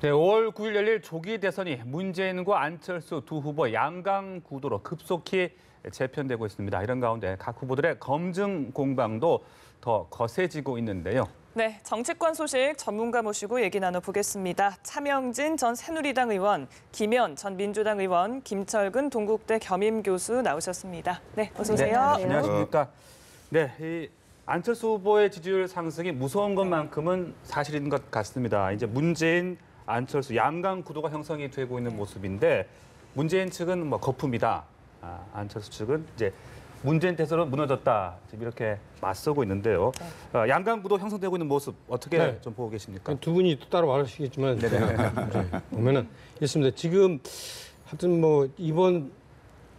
네, 5월 9일 열릴 조기 대선이 문재인과 안철수 두 후보 양강 구도로 급속히 재편되고 있습니다. 이런 가운데 각 후보들의 검증 공방도 더 거세지고 있는데요. 네, 정치권 소식 전문가 모시고 얘기 나눠보겠습니다. 차명진 전 새누리당 의원, 김현 전 민주당 의원, 김철근 동국대 겸임교수 나오셨습니다. 네, 어서 오세요. 네, 안녕하십니까. 네, 이 안철수 후보의 지지율 상승이 무서운 것만큼은 사실인 것 같습니다. 이제 문재인, 안철수 양강 구도가 형성이 되고 있는 모습인데 문재인 측은 뭐 거품이다. 안철수 측은 이제 문재인 대선은 무너졌다. 지금 이렇게 맞서고 있는데요. 양강 구도 형성되고 있는 모습 어떻게 좀 보고 계십니까? 두 분이 또 따로 말하시겠지만 보면은 있습니다. 지금 하여튼 뭐 이번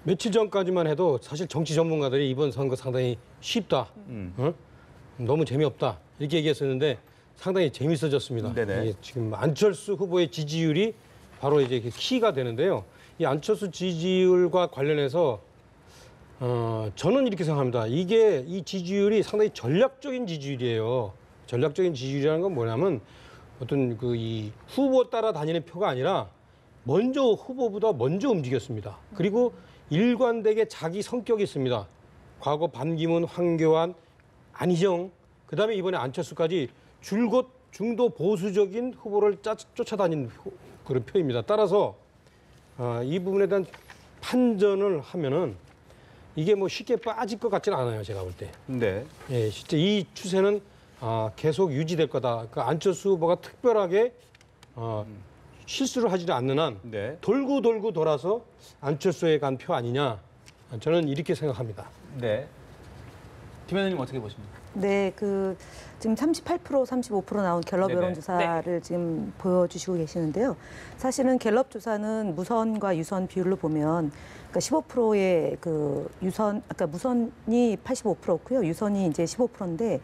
며칠 전까지만 해도 사실 정치 전문가들이 이번 선거 상당히 쉽다, 너무 재미없다 이렇게 얘기했었는데 상당히 재밌어졌습니다. 이게 지금 안철수 후보의 지지율이 바로 이제 키가 되는데요. 이 안철수 지지율과 관련해서 저는 이렇게 생각합니다. 이 지지율이 상당히 전략적인 지지율이에요. 전략적인 지지율이라는 건 뭐냐면 어떤 이 후보 따라 다니는 표가 아니라 먼저 후보보다 먼저 움직였습니다. 그리고 일관되게 자기 성격이 있습니다. 과거 반기문, 황교안, 안희정, 그다음에 이번에 안철수까지 줄곧 중도 보수적인 후보를 쫓아다니는 그런 표입니다. 따라서 이 부분에 대한 판단을 하면은 이게 뭐 쉽게 빠질 것 같지는 않아요, 제가 볼 때. 네. 예, 실제 이 추세는 계속 유지될 거다. 그 안철수 후보가 특별하게 실수를 하지 않는 한 돌고 돌아서 안철수에 간 표 아니냐. 저는 이렇게 생각합니다. 네. 김 의원님 어떻게 보십니까? 네, 지금 38%, 35% 나온 갤럽 여론조사를 지금 보여주시고 계시는데요. 사실은 갤럽 조사는 무선과 유선 비율로 보면, 그러니까 15%의 그러니까 무선이 85%였고요, 유선이 이제 15%인데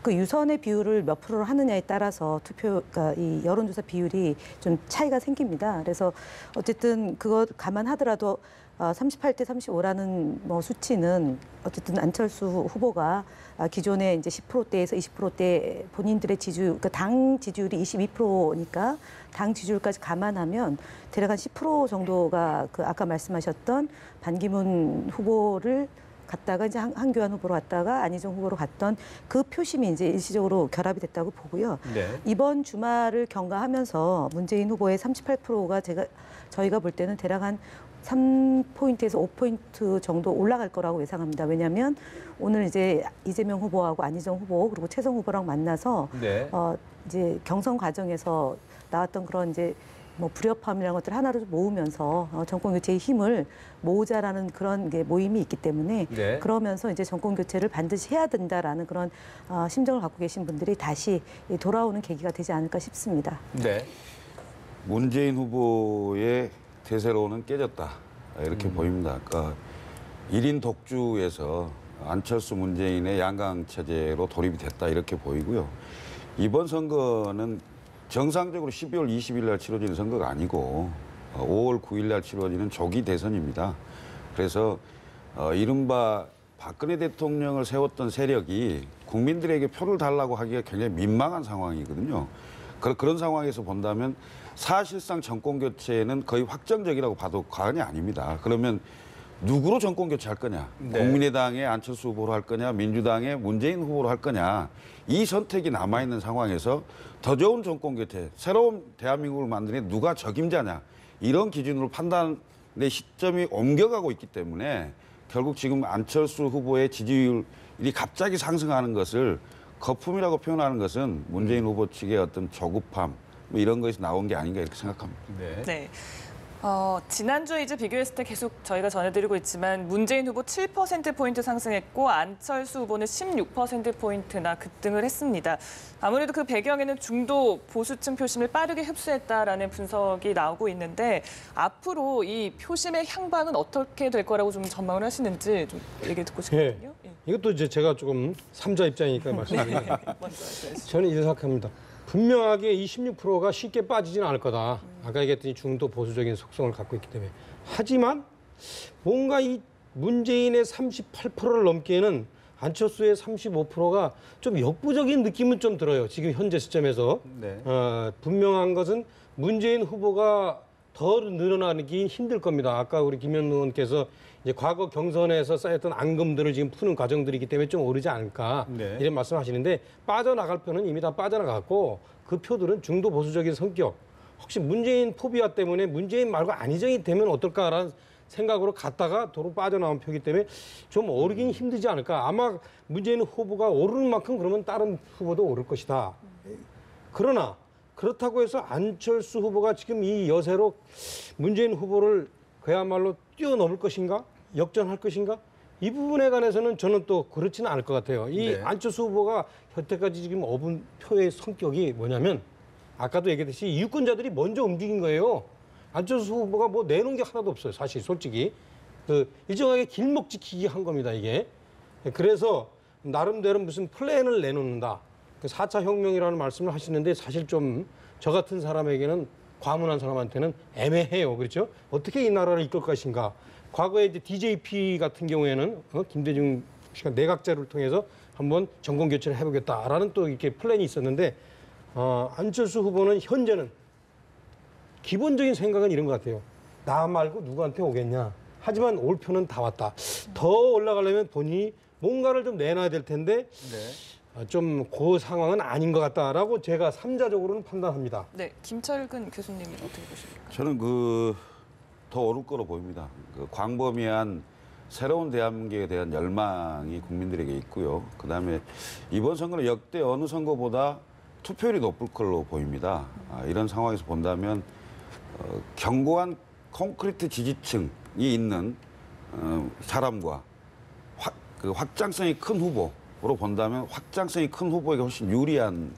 그 유선의 비율을 몇 프로로 하느냐에 따라서 그러니까 이 여론조사 비율이 좀 차이가 생깁니다. 그래서 어쨌든 그거 감안하더라도 38대 35라는 뭐 수치는 어쨌든 안철수 후보가 기존에 이제 10%대에서 20%대 본인들의 지지율, 그러니까 당 지지율이 22%니까 당 지지율까지 감안하면 대략 한 10% 정도가 아까 말씀하셨던 반기문 후보를 갔다가 이제 한교안 후보로 갔다가 안희정 후보로 갔던 그 표심이 이제 일시적으로 결합이 됐다고 보고요. 이번 주말을 경과하면서 문재인 후보의 38%가 저희가 볼 때는 대략 한 3포인트에서 5포인트 정도 올라갈 거라고 예상합니다. 왜냐하면 오늘 이제 이재명 후보하고 안희정 후보 그리고 최성 후보랑 만나서 이제 경선 과정에서 나왔던 그런 이제 뭐 불협화음이라는 것들 하나로 모으면서 정권 교체의 힘을 모으자라는 그런 게 모임이 있기 때문에 그러면서 이제 정권 교체를 반드시 해야 된다라는 그런 심정을 갖고 계신 분들이 다시 돌아오는 계기가 되지 않을까 싶습니다. 네. 문재인 후보의 대세론은 깨졌다 이렇게 보입니다. 그러니까 1인 독주에서 안철수 문재인의 양강 체제로 돌입이 됐다 이렇게 보이고요. 이번 선거는 정상적으로 12월 20일 날 치러지는 선거가 아니고 5월 9일 날 치러지는 조기 대선입니다. 그래서 이른바 박근혜 대통령을 세웠던 세력이 국민들에게 표를 달라고 하기가 굉장히 민망한 상황이거든요. 그런 상황에서 본다면 사실상 정권 교체는 거의 확정적이라고 봐도 과언이 아닙니다. 그러면 누구로 정권 교체할 거냐? 국민의당의 안철수 후보로 할 거냐? 민주당의 문재인 후보로 할 거냐? 이 선택이 남아있는 상황에서 더 좋은 정권 교체, 새로운 대한민국을 만드는 누가 적임자냐? 이런 기준으로 판단의 시점이 옮겨가고 있기 때문에 결국 지금 안철수 후보의 지지율이 갑자기 상승하는 것을 거품이라고 표현하는 것은 문재인 후보 측의 어떤 조급함 뭐 이런 것이 나온 게 아닌가 이렇게 생각합니다. 네. 지난주에 이제 비교했을 때 계속 저희가 전해드리고 있지만 문재인 후보 7%포인트 상승했고 안철수 후보는 16%포인트나 급등을 했습니다. 아무래도 그 배경에는 중도 보수층 표심을 빠르게 흡수했다라는 분석이 나오고 있는데 앞으로 이 표심의 향방은 어떻게 될 거라고 좀 전망을 하시는지 좀 얘기 듣고 싶거든요. 이것도 이제 제가 조금 3자 입장이니까 말씀드리면 저는 이렇게 생각합니다. 분명하게 이 16%가 쉽게 빠지지는 않을 거다. 아까 얘기했더니 중도 보수적인 속성을 갖고 있기 때문에. 하지만 뭔가 이 문재인의 38%를 넘기에는 안철수의 35%가 좀 역부족인 느낌은 좀 들어요. 지금 현재 시점에서. 분명한 것은 문재인 후보가 더 늘어나기 힘들 겁니다. 아까 우리 김현 의원께서 이제 과거 경선에서 쌓였던 앙금들을 지금 푸는 과정들이기 때문에 좀 오르지 않을까 네. 이런 말씀하시는데 빠져나갈 표는 이미 다 빠져나갔고 그 표들은 중도 보수적인 성격 혹시 문재인 포비아 때문에 문재인 말고 안희정이 되면 어떨까라는 생각으로 갔다가 도로 빠져나온 표이기 때문에 좀 오르긴 힘들지 않을까. 아마 문재인 후보가 오르는 만큼 그러면 다른 후보도 오를 것이다. 그러나 그렇다고 해서 안철수 후보가 지금 이 여세로 문재인 후보를 그야말로 뛰어넘을 것인가? 역전할 것인가? 이 부분에 관해서는 저는 또 그렇지는 않을 것 같아요. 이 네. 안철수 후보가 여태까지 지금 얻은 표의 성격이 뭐냐면 아까도 얘기했듯이 유권자들이 먼저 움직인 거예요. 안철수 후보가 뭐 내놓은 게 하나도 없어요. 사실 솔직히. 그 일정하게 길목 지키기 한 겁니다, 이게. 그래서 나름대로 무슨 플랜을 내놓는다. 그 4차 혁명이라는 말씀을 하시는데 사실 좀 저 같은 사람에게는 과문한 사람한테는 애매해요. 그렇죠? 어떻게 이 나라를 이끌 것인가. 과거에 이제 DJP 같은 경우에는 김대중 씨가 내각제를 통해서 한번 정권 교체를 해보겠다라는 또 이렇게 플랜이 있었는데 안철수 후보는 현재는 기본적인 생각은 이런 것 같아요. 나 말고 누구한테 오겠냐. 하지만 올 표는 다 왔다. 더 올라가려면 본인이 뭔가를 좀 내놔야 될 텐데 좀 그 상황은 아닌 것 같다라고 제가 3자적으로는 판단합니다. 네, 김철근 교수님은 어떻게 보십니까? 저는 더 오를 거로 보입니다. 그 광범위한 새로운 대한민국에 대한 열망이 국민들에게 있고요. 그다음에 이번 선거는 역대 어느 선거보다 투표율이 높을 걸로 보입니다. 이런 상황에서 본다면 견고한 콘크리트 지지층이 있는 사람과 확장성이 큰 후보로 본다면 확장성이 큰 후보에게 훨씬 유리한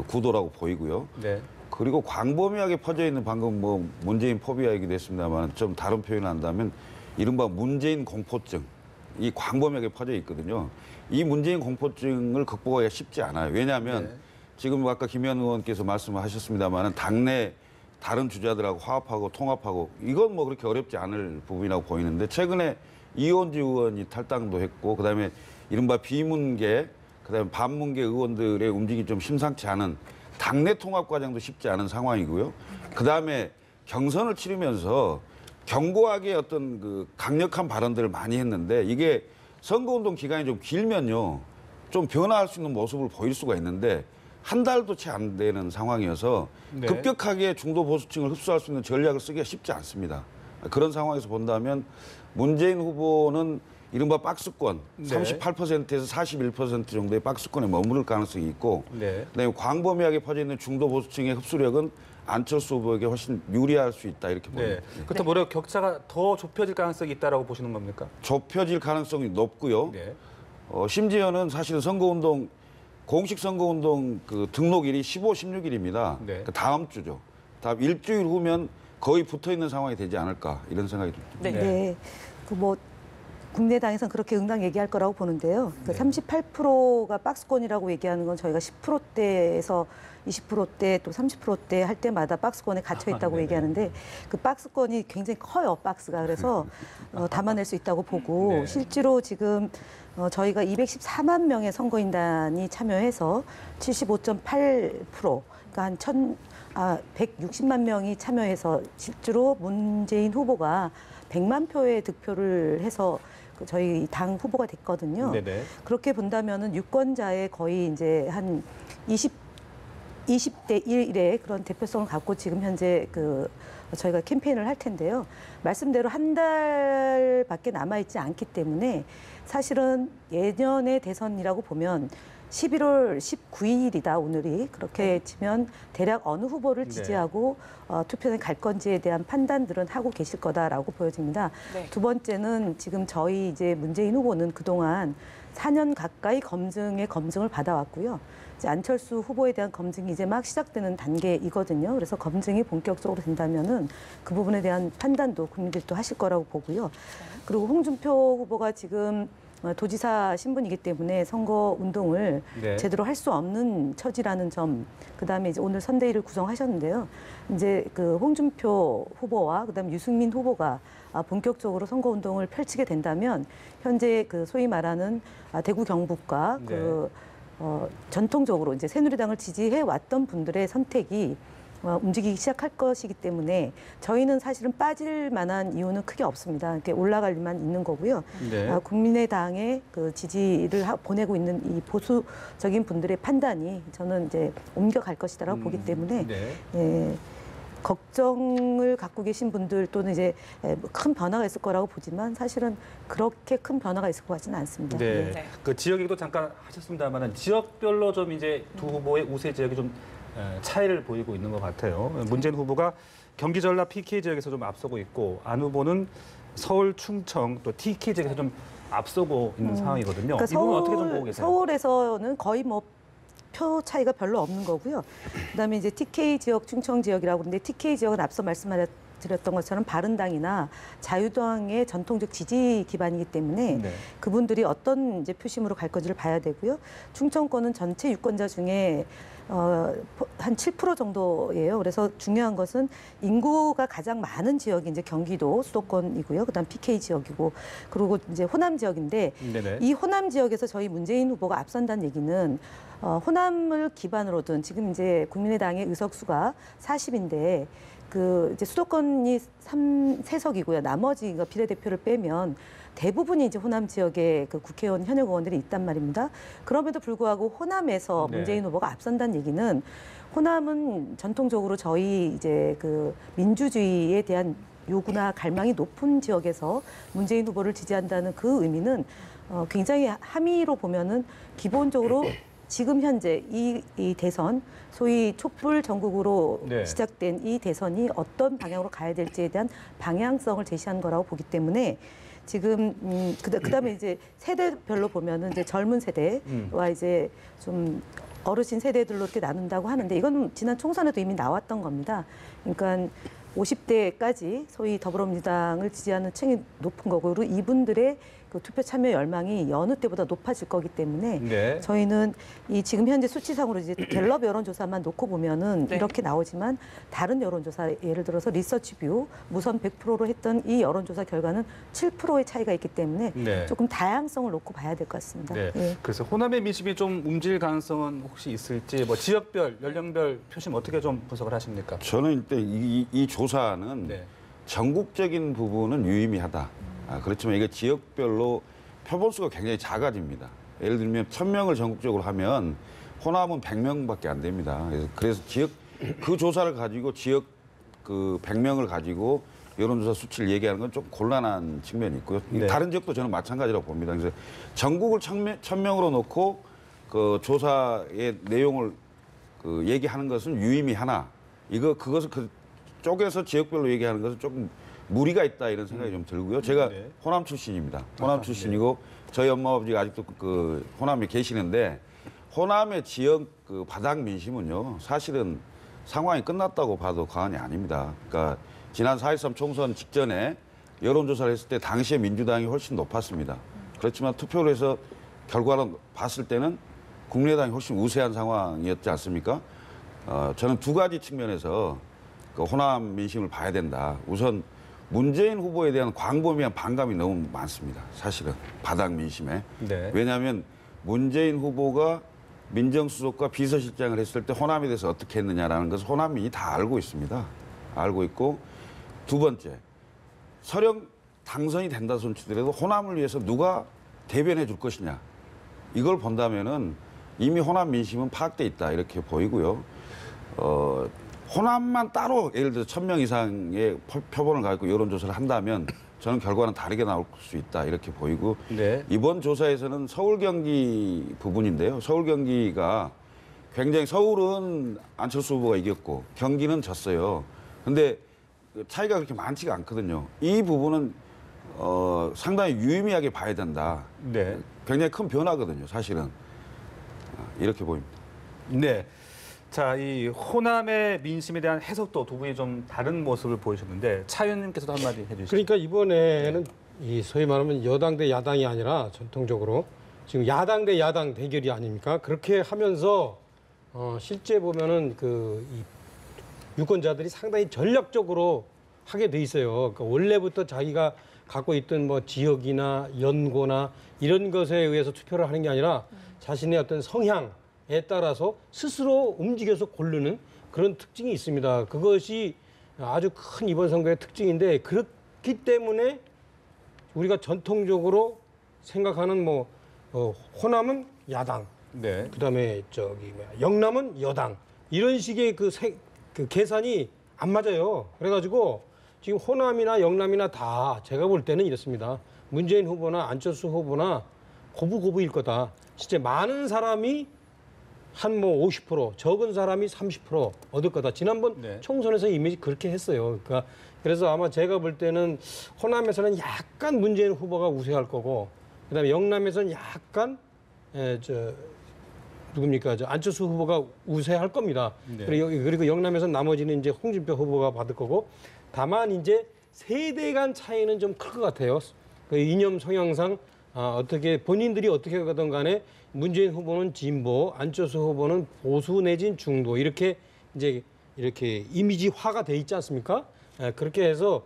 구도라고 보이고요. 네. 그리고 광범위하게 퍼져 있는 방금 뭐 문재인 포비아 얘기도 했습니다만 좀 다른 표현을 한다면 이른바 문재인 공포증이 광범위하게 퍼져 있거든요. 이 문재인 공포증을 극복하기가 쉽지 않아요. 왜냐하면 지금 아까 김현 의원께서 말씀을 하셨습니다만 당내 다른 주자들하고 화합하고 통합하고 이건 뭐 그렇게 어렵지 않을 부분이라고 보이는데 최근에 이원주 의원이 탈당도 했고 그다음에 이른바 비문계 그다음에 반문계 의원들의 움직임이 좀 심상치 않은 당내 통합 과정도 쉽지 않은 상황이고요. 그다음에 경선을 치르면서 견고하게 어떤 그 강력한 발언들을 많이 했는데 이게 선거운동 기간이 좀 길면요. 좀 변화할 수 있는 모습을 보일 수가 있는데 한 달도 채 안 되는 상황이어서 네. 급격하게 급격하게 중도 보수층을 흡수할 수 있는 전략을 쓰기가 쉽지 않습니다. 그런 상황에서 본다면 문재인 후보는 이른바 박스권 네. 38%에서 41% 정도의 박스권에 머무를 가능성이 있고 네. 그다음에 광범위하게 퍼져 있는 중도 보수층의 흡수력은 안철수 후보에게 훨씬 유리할 수 있다 이렇게 봅니다. 네. 그렇다면 오히려 격차가 더 좁혀질 가능성이 있다라고 보시는 겁니까? 좁혀질 가능성이 높고요. 네. 심지어는 사실은 선거운동 공식 선거운동 그 등록일이 15, 16일입니다. 네. 다음 주죠. 다음 일주일 후면 거의 붙어 있는 상황이 되지 않을까 이런 생각이 듭니다. 네. 네. 그 뭐 국민의당에서는 그렇게 응당 얘기할 거라고 보는데요. 그 네. 38%가 박스권이라고 얘기하는 건 저희가 10%대에서 20%대 또 30%대 할 때마다 박스권에 갇혀 있다고 네네. 얘기하는데 그 박스권이 굉장히 커요, 박스가. 그래서 담아낼 수 있다고 보고 네. 실제로 지금 저희가 214만 명의 선거인단이 참여해서 75.8%, 그러니까 한 160만 명이 참여해서 실제로 문재인 후보가 100만 표의 득표를 해서 저희 당 후보가 됐거든요. 네네. 그렇게 본다면은 유권자의 거의 이제 한 20대 1의 그런 대표성을 갖고 지금 현재 저희가 캠페인을 할 텐데요. 말씀대로 한 달밖에 남아있지 않기 때문에 사실은 예년의 대선이라고 보면 11월 19일이다 오늘이 그렇게 치면 대략 어느 후보를 네. 지지하고 투표에 갈 건지에 대한 판단들은 하고 계실 거다라고 보여집니다. 네. 두 번째는 지금 저희 이제 문재인 후보는 그동안 4년 가까이 검증을 받아왔고요. 이제 안철수 후보에 대한 검증이 이제 막 시작되는 단계이거든요. 그래서 검증이 본격적으로 된다면은 그 부분에 대한 판단도 국민들도 하실 거라고 보고요. 그리고 홍준표 후보가 지금 도지사 신분이기 때문에 선거 운동을 네. 제대로 할 수 없는 처지라는 점, 그다음에 이제 오늘 선대위를 구성하셨는데요. 이제 그 홍준표 후보와 그다음에 유승민 후보가 본격적으로 선거 운동을 펼치게 된다면 현재 그 소위 말하는 대구 경북과 네. 전통적으로 이제 새누리당을 지지해 왔던 분들의 선택이 움직이기 시작할 것이기 때문에 저희는 사실은 빠질 만한 이유는 크게 없습니다. 이렇게 올라갈 일만 있는 거고요. 네. 국민의당의 그 지지를 보내고 있는 이 보수적인 분들의 판단이 저는 이제 옮겨갈 것이다라고 보기 때문에 네. 예, 걱정을 갖고 계신 분들 또는 이제 큰 변화가 있을 거라고 보지만 사실은 그렇게 큰 변화가 있을 것 같지는 않습니다. 네. 네. 그 지역 얘기도 잠깐 하셨습니다만은 지역별로 좀 이제 두 후보의 우세 지역이 좀 차이를 보이고 있는 것 같아요. 문재인 후보가 경기 전라 PK 지역에서 좀 앞서고 있고 안 후보는 서울, 충청 또 TK 지역에서 좀 앞서고 있는 상황이거든요. 그러니까 이 부분 어떻게 좀 보고 계세요? 서울에서는 거의 뭐 표 차이가 별로 없는 거고요. 그다음에 이제 TK 지역, 충청 지역이라고 그러는데 TK 지역은 앞서 말씀드렸던 것처럼 바른당이나 자유당의 전통적 지지 기반이기 때문에 네. 그분들이 어떤 이제 표심으로 갈 건지를 봐야 되고요. 충청권은 전체 유권자 중에 한 7% 정도예요. 그래서 중요한 것은 인구가 가장 많은 지역이 이제 경기도 수도권이고요. 그다음 PK 지역이고 그리고 이제 호남 지역인데 네네. 이 호남 지역에서 저희 문재인 후보가 앞선다는 얘기는 호남을 기반으로 둔 지금 이제 국민의당의 의석수가 40인데 그 이제 수도권이 3세석이고요. 나머지가 비례대표를 빼면 대부분이 이제 호남 지역에 그 국회의원 현역 의원들이 있단 말입니다. 그럼에도 불구하고 호남에서 네. 문재인 후보가 앞선다는 얘기는 호남은 전통적으로 저희 이제 그 민주주의에 대한 요구나 갈망이 높은 지역에서 문재인 후보를 지지한다는 그 의미는 굉장히 함의로 보면은 기본적으로 지금 현재 이 대선 소위 촛불 전국으로 네. 시작된 이 대선이 어떤 방향으로 가야 될지에 대한 방향성을 제시한 거라고 보기 때문에 지금 그다음에 이제 세대별로 보면은 이제 젊은 세대와 이제 좀 어르신 세대들로 이렇게 나눈다고 하는데 이건 지난 총선에도 이미 나왔던 겁니다. 그러니까 50대까지 소위 더불어민주당을 지지하는 층이 높은 거고 그리고 이분들의 그 투표 참여 열망이 여느 때보다 높아질 거기 때문에 네. 저희는 이 지금 현재 수치상으로 이제 갤럽 여론조사만 놓고 보면은 네. 이렇게 나오지만 다른 여론조사 예를 들어서 리서치뷰 무선 100%로 했던 이 여론조사 결과는 7%의 차이가 있기 때문에 네. 조금 다양성을 놓고 봐야 될 것 같습니다. 네. 예. 그래서 호남의 민심이 좀 움직일 가능성은 혹시 있을지 뭐 지역별, 연령별 표심 어떻게 좀 분석을 하십니까? 저는 일단 이 조사는 네. 전국적인 부분은 유의미하다. 그렇지만 이게 지역별로 표본수가 굉장히 작아집니다. 예를 들면 1000명을 전국적으로 하면 호남은 100명밖에 안 됩니다. 그래서 지역 그 조사를 가지고 지역 그 100명을 가지고 여론조사 수치를 얘기하는 건 좀 곤란한 측면이 있고요. 네. 다른 지역도 저는 마찬가지라고 봅니다. 그래서 전국을 1000명으로 놓고 그 조사의 내용을 그 얘기하는 것은 유의미하나 그것을 그 쪼개서 지역별로 얘기하는 것은 조금 무리가 있다 이런 생각이 좀 들고요. 제가 네. 호남 출신입니다. 호남 출신이고 저희 엄마 아버지가 아직도 그 호남에 계시는데 호남의 지역 그 바닥 민심은요 사실은 상황이 끝났다고 봐도 과언이 아닙니다. 그러니까 지난 4.13 총선 직전에 여론조사를 했을 때 당시에 민주당이 훨씬 높았습니다. 그렇지만 투표를 해서 결과를 봤을 때는 국민의당이 훨씬 우세한 상황이었지 않습니까? 저는 두 가지 측면에서 그 호남 민심을 봐야 된다. 우선 문재인 후보에 대한 광범위한 반감이 너무 많습니다. 사실은 바닥 민심에. 네. 왜냐하면 문재인 후보가 민정수석과 비서실장을 했을 때 호남에 대해서 어떻게 했느냐라는 것을 호남민이 다 알고 있습니다. 알고 있고 두 번째, 설령 당선이 된다 손치더라도 호남을 위해서 누가 대변해 줄 것이냐. 이걸 본다면은 이미 호남 민심은 파악돼 있다 이렇게 보이고요. 호남만 따로 예를 들어 1000명 이상의 표본을 가지고 여론조사를 한다면 저는 결과는 다르게 나올 수 있다 이렇게 보이고 네. 이번 조사에서는 서울 경기 부분인데요. 서울 경기가 굉장히 서울은 안철수 후보가 이겼고 경기는 졌어요. 근데 차이가 그렇게 많지가 않거든요. 이 부분은 상당히 유의미하게 봐야 된다. 네. 굉장히 큰 변화거든요. 사실은 이렇게 보입니다. 네. 자, 이 호남의 민심에 대한 해석도 두 분이 좀 다른 모습을 보이셨는데 차 의원님께서도 한마디 해주시죠. 그러니까 이번에는 이 소위 말하면 여당 대 야당이 아니라 전통적으로 지금 야당 대 야당 대결이 아닙니까? 그렇게 하면서 실제 보면은 이 유권자들이 상당히 전략적으로 하게 돼 있어요. 그러니까 원래부터 자기가 갖고 있던 뭐 지역이나 연고나 이런 것에 의해서 투표를 하는 게 아니라 자신의 어떤 성향에 따라서 스스로 움직여서 고르는 그런 특징이 있습니다. 그것이 아주 큰 이번 선거의 특징인데 그렇기 때문에 우리가 전통적으로 생각하는 호남은 야당, 네. 그다음에 영남은 여당 이런 식의 그 계산이 안 맞아요. 그래가지고 지금 호남이나 영남이나 다 제가 볼 때는 이렇습니다. 문재인 후보나 안철수 후보나 고부고부일 거다. 진짜 많은 사람이 한 50%, 적은 사람이 30% 얻을 거다. 지난번 네. 총선에서 이미 그렇게 했어요. 그래서 아마 제가 볼 때는 호남에서는 약간 문재인 후보가 우세할 거고, 그다음에 영남에서는 약간 안철수 후보가 우세할 겁니다. 네. 그리고 영남에서는 나머지는 이제 홍준표 후보가 받을 거고, 다만 이제 세대 간 차이는 좀 클 것 같아요. 그 이념 성향상 어떻게 본인들이 어떻게 가든 간에 문재인 후보는 진보, 안철수 후보는 보수 내진 중도 이렇게 이미지화가 돼 있지 않습니까? 그렇게 해서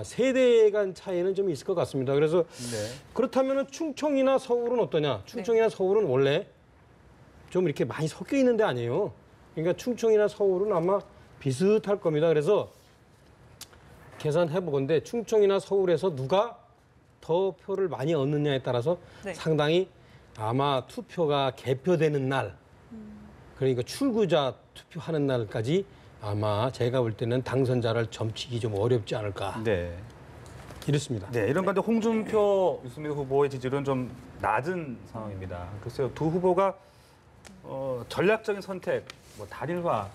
세대 간 차이는 좀 있을 것 같습니다. 그래서 네. 그렇다면 충청이나 서울은 어떠냐? 충청이나 서울은 원래 좀 이렇게 많이 섞여 있는 데 아니에요. 그러니까 충청이나 서울은 아마 비슷할 겁니다. 그래서 계산해 보건데 충청이나 서울에서 누가 더 표를 많이 얻느냐에 따라서 네. 상당히 아마 투표가 개표되는 날, 그러니까 출구자 투표하는 날까지 아마 제가 볼 때는 당선자를 점치기 좀 어렵지 않을까. 네. 이렇습니다. 네, 이런 가운데 홍준표, 유승민 후보의 지지율은 좀 낮은 상황입니다. 글쎄요, 두 후보가 전략적인 선택, 단일화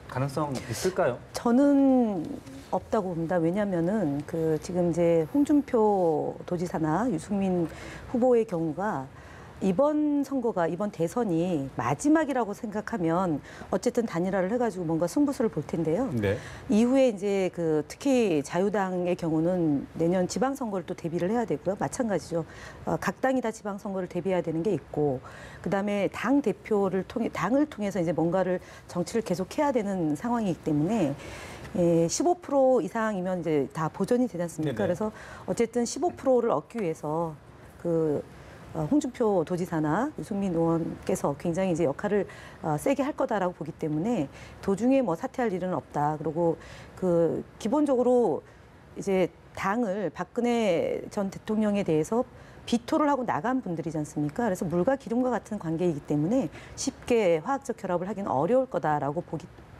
가능성 있을까요? 저는 없다고 봅니다. 왜냐하면은 지금 이제 홍준표 도지사나 유승민 후보의 경우가 이번 대선이 마지막이라고 생각하면 어쨌든 단일화를 해가지고 뭔가 승부수를 볼 텐데요. 네. 이후에 이제 특히 자유당의 경우는 내년 지방선거를 또 대비를 해야 되고요. 마찬가지죠. 각 당이 다 지방선거를 대비해야 되는 게 있고, 그다음에 당 대표를 당을 통해서 이제 뭔가를 정치를 계속해야 되는 상황이기 때문에 15% 이상이면 이제 다 보전이 되지 않습니까? 네네. 그래서 어쨌든 15%를 얻기 위해서 홍준표 도지사나 유승민 의원께서 굉장히 이제 역할을 세게 할 거다라고 보기 때문에 도중에 사퇴할 일은 없다. 그리고 기본적으로 이제 당을 박근혜 전 대통령에 대해서 비토를 하고 나간 분들이지 않습니까? 그래서 물과 기름과 같은 관계이기 때문에 쉽게 화학적 결합을 하기는 어려울 거다라고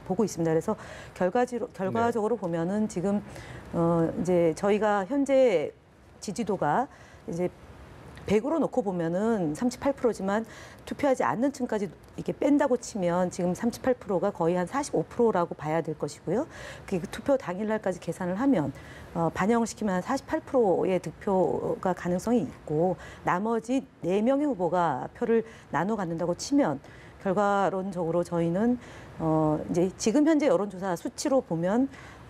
보고 있습니다. 그래서 결과적으로 보면은 지금 이제 저희가 현재 지지도가 이제 100으로 놓고 보면은 38%지만 투표하지 않는 층까지 이렇게 뺀다고 치면 지금 38%가 거의 한 45%라고 봐야 될 것이고요. 투표 당일날까지 계산을 하면 반영을 시키면 한 48%의 득표가 가능성이 있고, 나머지 4명의 후보가 표를 나눠 갖는다고 치면 결과론적으로 저희는 이제 지금 현재 여론조사 수치로 보면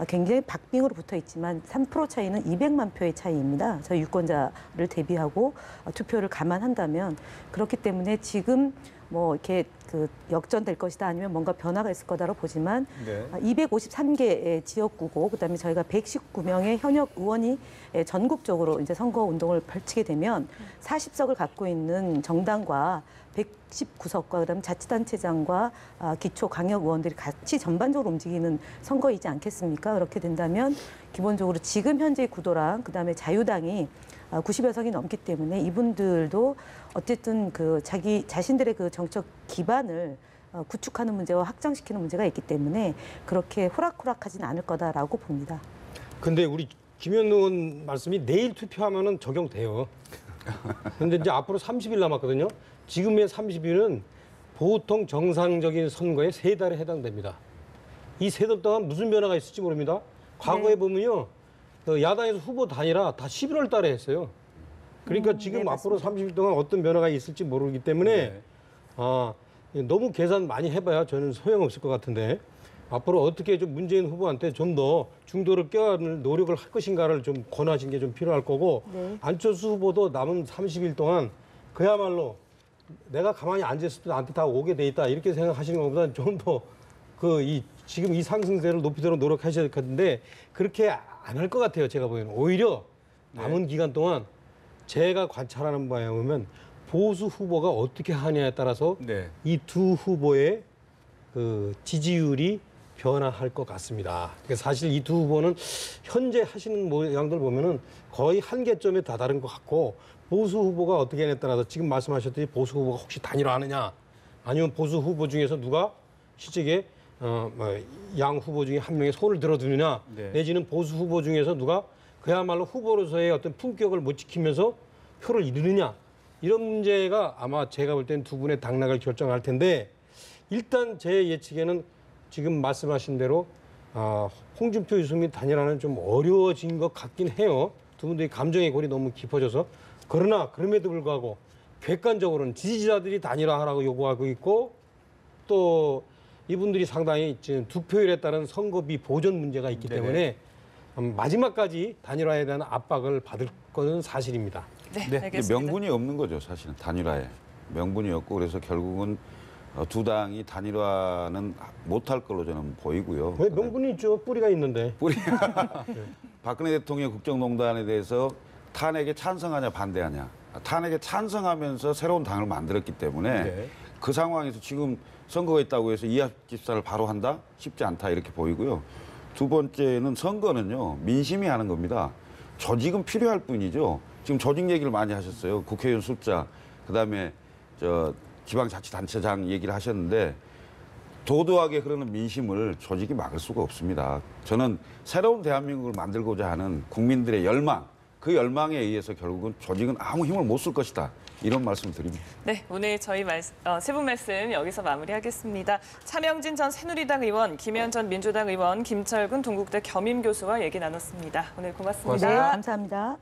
굉장히 박빙으로 붙어 있지만 3% 차이는 200만 표의 차이입니다. 저희 유권자를 대비하고 투표를 감안한다면, 그렇기 때문에 지금 이렇게 역전될 것이다 아니면 뭔가 변화가 있을 거다로 보지만, 네. 253개의 지역구고 그다음에 저희가 119명의 현역 의원이 전국적으로 이제 선거 운동을 펼치게 되면 40석을 갖고 있는 정당과 119석과 그다음에 자치단체장과 기초 광역 의원들이 같이 전반적으로 움직이는 선거이지 않겠습니까? 그렇게 된다면 기본적으로 지금 현재의 구도랑 그다음에 자유당이 90여 석이 넘기 때문에 이분들도 어쨌든 자신들의 정책 기반을 구축하는 문제와 확장시키는 문제가 있기 때문에 그렇게 호락호락하지는 않을 거다라고 봅니다. 근데 우리 김현우 의원 말씀이 내일 투표하면은 적용돼요. 근데 이제 앞으로 30일 남았거든요. 지금의 30일은 보통 정상적인 선거에 3달에 해당됩니다. 이 3달 동안 무슨 변화가 있을지 모릅니다. 과거에 보면요, 야당에서 후보 단일화 다 11월 달에 했어요. 그러니까 지금 네, 앞으로 30일 동안 어떤 변화가 있을지 모르기 때문에 너무 계산 많이 해봐야 저는 소용없을 것 같은데, 앞으로 어떻게 좀 문재인 후보한테 좀 더 중도를 껴안을 노력을 할 것인가를 좀 권하신 게 좀 필요할 거고, 네. 안철수 후보도 남은 30일 동안 그야말로 내가 가만히 앉아있을 때 나한테 다 오게 돼 있다 이렇게 생각하시는 것보다는 좀 더 지금 이 상승세를 높이도록 노력하셔야 될 텐데 그렇게 안 할 것 같아요. 제가 보기에는 오히려 남은 기간 동안 제가 관찰하는 바에 보면 보수 후보가 어떻게 하냐에 따라서 네. 이 두 후보의 지지율이 변화할 것 같습니다. 그러니까 사실 이 두 후보는 현재 하시는 모양들 보면은 거의 한계점에 다다른 것 같고 보수 후보가 어떻게 하냐에 따라서 지금 말씀하셨듯이 보수 후보가 혹시 단일화하느냐 아니면 보수 후보 중에서 누가 실제에 양 후보 중에 한 명의 손을 들어두느냐 네. 내지는 보수 후보 중에서 누가 그야말로 후보로서의 어떤 품격을 못 지키면서 표를 이루느냐 이런 문제가 아마 제가 볼 땐 두 분의 당락을 결정할 텐데 일단 제 예측에는 지금 말씀하신 대로 홍준표, 유승민 단일화는 좀 어려워진 것 같긴 해요. 두 분들이 감정의 골이 너무 깊어져서 그러나 그럼에도 불구하고 객관적으로는 지지자들이 단일화하라고 요구하고 있고 또 이분들이 상당히 지금 득표율에 따른 선거비 보전 문제가 있기 네네. 때문에 마지막까지 단일화에 대한 압박을 받을 것은 사실입니다. 네, 네. 알겠습니다. 명분이 없는 거죠, 사실은 단일화에. 명분이 없고 그래서 결국은 두 당이 단일화는 못할 걸로 저는 보이고요. 왜 명분이 있죠? 뿌리가 있는데. 박근혜 대통령 국정농단에 대해서 탄핵에 찬성하냐 반대하냐. 탄핵에 찬성하면서 새로운 당을 만들었기 때문에 네. 그 상황에서 지금 선거가 있다고 해서 이합집산을 바로 한다? 쉽지 않다 이렇게 보이고요. 두 번째는 선거는요. 민심이 하는 겁니다. 조직은 필요할 뿐이죠. 지금 조직 얘기를 많이 하셨어요. 국회의원 숫자, 그다음에 지방자치단체장 얘기를 하셨는데 도도하게 흐르는 민심을 조직이 막을 수가 없습니다. 저는 새로운 대한민국을 만들고자 하는 국민들의 열망, 그 열망에 의해서 결국은 조직은 아무 힘을 못 쓸 것이다. 이런 말씀을 드립니다. 네, 오늘 저희 세 분 말씀 여기서 마무리하겠습니다. 차명진 전 새누리당 의원, 김현 전 민주당 의원, 김철근 동국대 겸임교수와 얘기 나눴습니다. 오늘 고맙습니다. 네, 감사합니다.